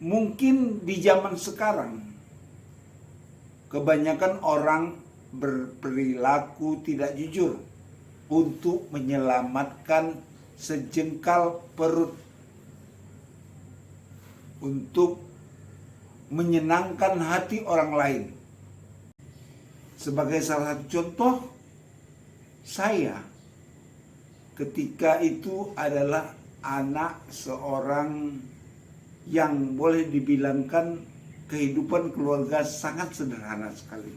Mungkin di zaman sekarang kebanyakan orang berperilaku tidak jujur untuk menyelamatkan sejengkal perut, untuk menyenangkan hati orang lain. Sebagai salah satu contoh, saya ketika itu adalah anak seorang yang boleh dibilangkan kehidupan keluarga sangat sederhana sekali.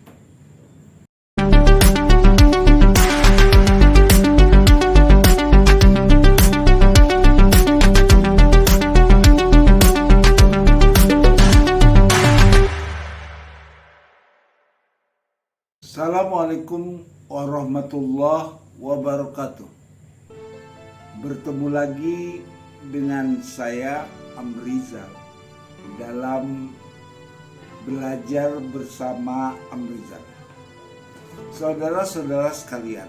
Assalamualaikum warahmatullahi wabarakatuh. Bertemu lagi dengan saya Amrizal dalam belajar bersama Amrizal. Saudara-saudara sekalian,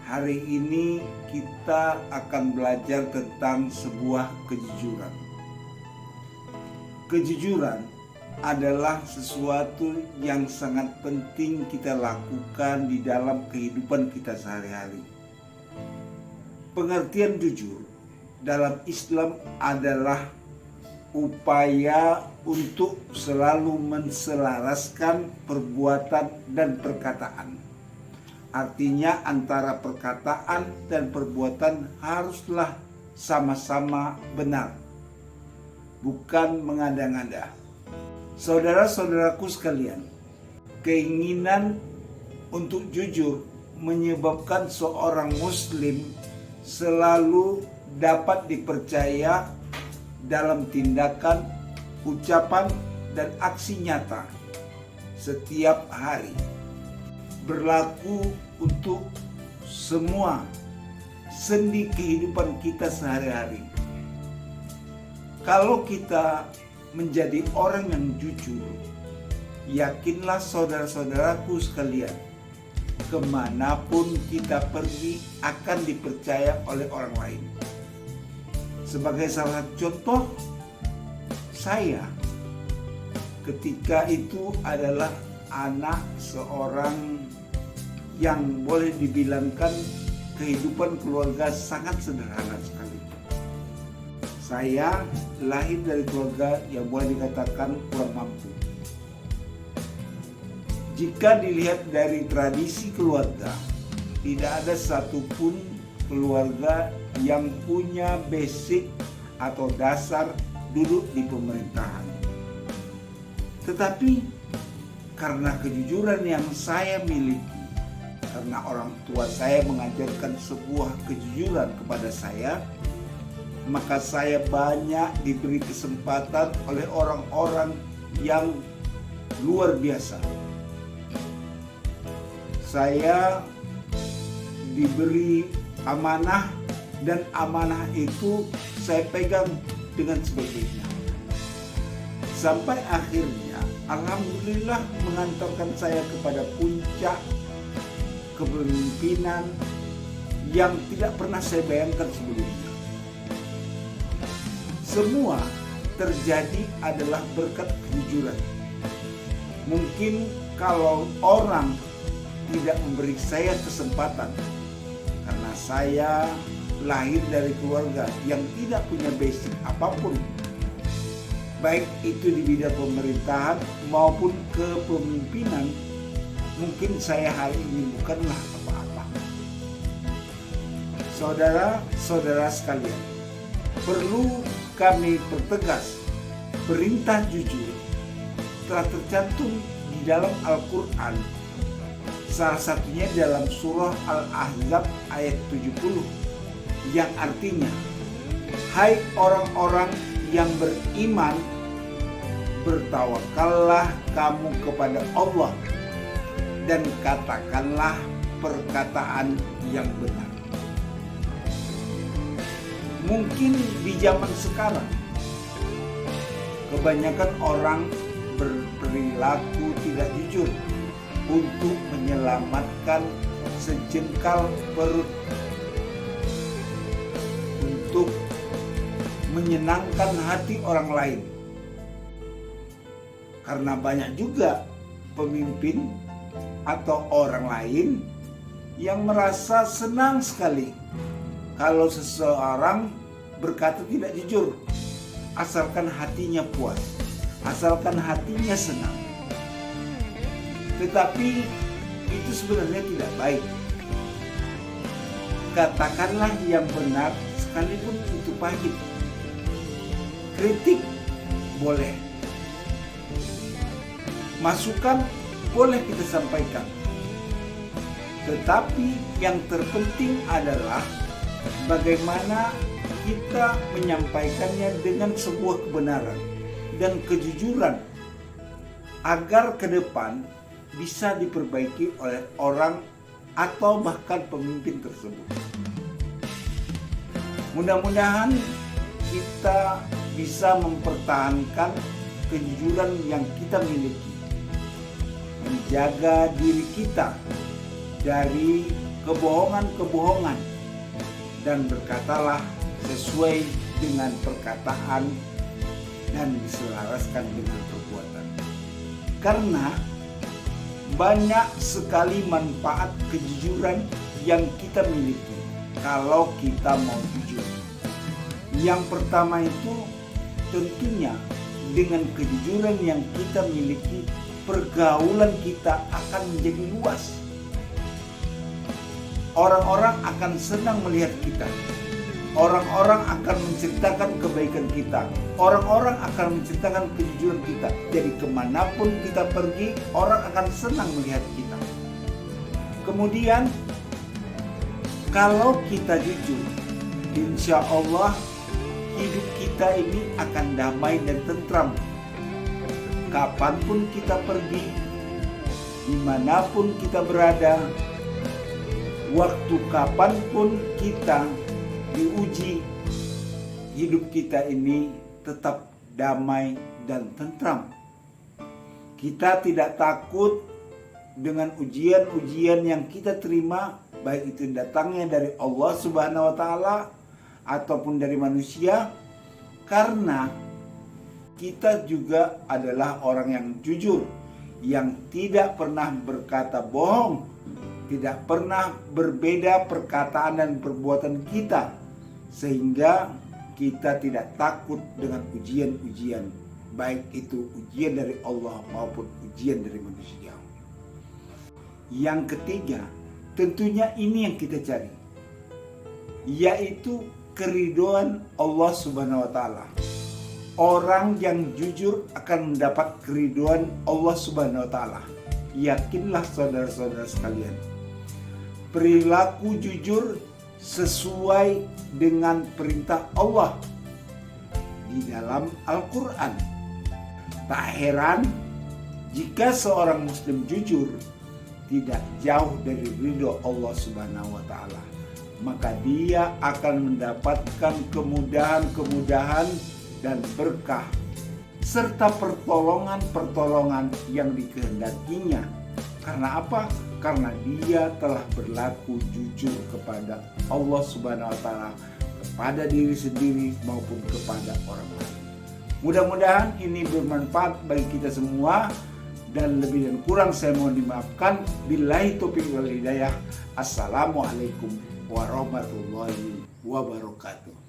hari ini kita akan belajar tentang sebuah kejujuran. Kejujuran adalah sesuatu yang sangat penting kita lakukan di dalam kehidupan kita sehari-hari. Pengertian jujur dalam Islam adalah upaya untuk selalu menselaraskan perbuatan dan perkataan. Artinya antara perkataan dan perbuatan haruslah sama-sama benar, bukan mengada-ngada. Saudara-saudaraku sekalian, keinginan untuk jujur menyebabkan seorang muslim selalu dapat dipercaya dalam tindakan, ucapan, dan aksi nyata setiap hari. Berlaku untuk semua sendi kehidupan kita sehari-hari. Kalau kita menjadi orang yang jujur, yakinlah saudara-saudaraku sekalian, kemanapun kita pergi akan dipercaya oleh orang lain. Sebagai salah satu contoh, saya ketika itu adalah anak seorang yang boleh dibilangkan kehidupan keluarga sangat sederhana sekali. Saya lahir dari keluarga yang boleh dikatakan kurang mampu. Jika dilihat dari tradisi keluarga, tidak ada satupun keluarga yang punya basic atau dasar duduk di pemerintahan. Tetapi karena kejujuran yang saya miliki, karena orang tua saya mengajarkan sebuah kejujuran kepada saya, maka saya banyak diberi kesempatan oleh orang-orang yang luar biasa. Saya diberi amanah dan amanah itu saya pegang dengan sebaik-baiknya. Sampai akhirnya alhamdulillah mengantarkan saya kepada puncak kepemimpinan yang tidak pernah saya bayangkan sebelumnya. Semua terjadi adalah berkat kejujuran. Mungkin kalau orang tidak memberi saya kesempatan, karena saya lahir dari keluarga yang tidak punya basic apapun, baik itu di bidang pemerintahan maupun kepemimpinan, mungkin saya hari ini bukanlah apa-apa. Saudara-saudara sekalian, perlu kami pertegas, perintah jujur telah tercantum di dalam Al-Quran. Salah satunya dalam surah Al-Ahzab ayat 70 yang artinya, hai orang-orang yang beriman, bertawakallah kamu kepada Allah dan katakanlah perkataan yang benar. Mungkin di zaman sekarang kebanyakan orang berperilaku tidak jujur untuk menyelamatkan sejengkal perut, untuk menyenangkan hati orang lain. Karena banyak juga pemimpin atau orang lain yang merasa senang sekali kalau seseorang berkata tidak jujur, asalkan hatinya puas, asalkan hatinya senang. Tetapi itu sebenarnya tidak baik. Katakanlah yang benar sekalipun itu pahit. Kritik boleh, masukan boleh kita sampaikan. Tetapi yang terpenting adalah bagaimana kita menyampaikannya dengan sebuah kebenaran dan kejujuran agar ke depan bisa diperbaiki oleh orang atau bahkan pemimpin tersebut. Mudah-mudahan kita bisa mempertahankan kejujuran yang kita miliki, menjaga diri kita dari kebohongan-kebohongan, dan berkatalah sesuai dengan perkataan dan diselaraskan dengan perbuatan. Karena banyak sekali manfaat kejujuran yang kita miliki kalau kita mau jujur. Yang pertama itu tentunya dengan kejujuran yang kita miliki, pergaulan kita akan menjadi luas. Orang-orang akan senang melihat kita. Orang-orang akan menceritakan kebaikan kita. Orang-orang akan menceritakan kejujuran kita. Jadi kemanapun kita pergi, orang akan senang melihat kita. Kemudian, kalau kita jujur, insya Allah hidup kita ini akan damai dan tentram. Kapanpun kita pergi, dimanapun kita berada, waktu kapanpun kita diuji, hidup kita ini tetap damai dan tentram. Kita tidak takut dengan ujian-ujian yang kita terima, baik itu datangnya dari Allah Subhanahu wa Ta'ala ataupun dari manusia, karena kita juga adalah orang yang jujur, yang tidak pernah berkata bohong, tidak pernah berbeda perkataan dan perbuatan kita, sehingga kita tidak takut dengan ujian-ujian, baik itu ujian dari Allah maupun ujian dari manusia. Yang ketiga, tentunya ini yang kita cari, yaitu keridhaan Allah Subhanahu wa Ta'ala. Orang yang jujur akan mendapat keridhaan Allah Subhanahu wa Ta'ala. Yakinlah saudara-saudara sekalian, perilaku jujur sesuai dengan perintah Allah di dalam Al-Quran. Tak heran jika seorang muslim jujur tidak jauh dari ridho Allah Subhanahu wa Ta'ala, maka dia akan mendapatkan kemudahan-kemudahan dan berkah serta pertolongan-pertolongan yang dikehendakinya. Karena apa? Karena dia telah berlaku jujur kepada Allah Subhanahu wa Ta'ala, kepada diri sendiri maupun kepada orang lain. Mudah-mudahan ini bermanfaat bagi kita semua, dan lebih dan kurang saya mohon dimaafkan. Billahi taufiq wal hidayah. Assalamualaikum warahmatullahi wabarakatuh.